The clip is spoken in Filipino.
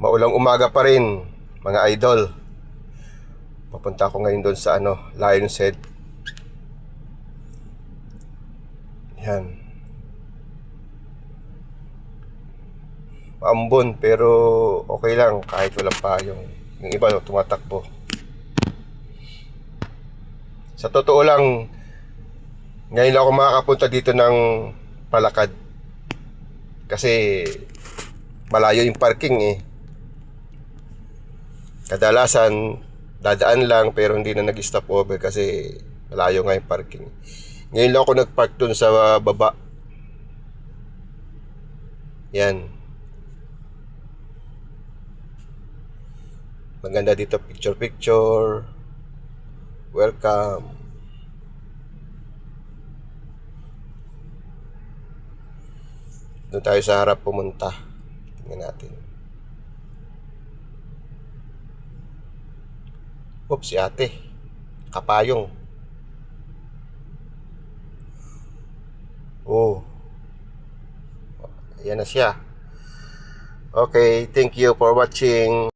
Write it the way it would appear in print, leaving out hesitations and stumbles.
Maulang umaga pa rin, mga idol. Papunta ako ngayon doon sa Lion's Head. Yan. Maambon pero okay lang kahit walang payong. Yung iba tumatakbo. Sa totoo lang, ngayon lang ako makakapunta dito ng palakad. Kasi malayo yung parking eh. Kadalasan dadaan lang pero hindi na nag-stop over kasi malayo nga yung parking. Ngayon lang ako nag-park dun sa baba. Yan. Maganda dito, picture. Welcome. Doon tayo sa harap pumunta. Tingnan natin. Oops, si ate. Kapayong. Oh. Ayan na siya. Okay, thank you for watching.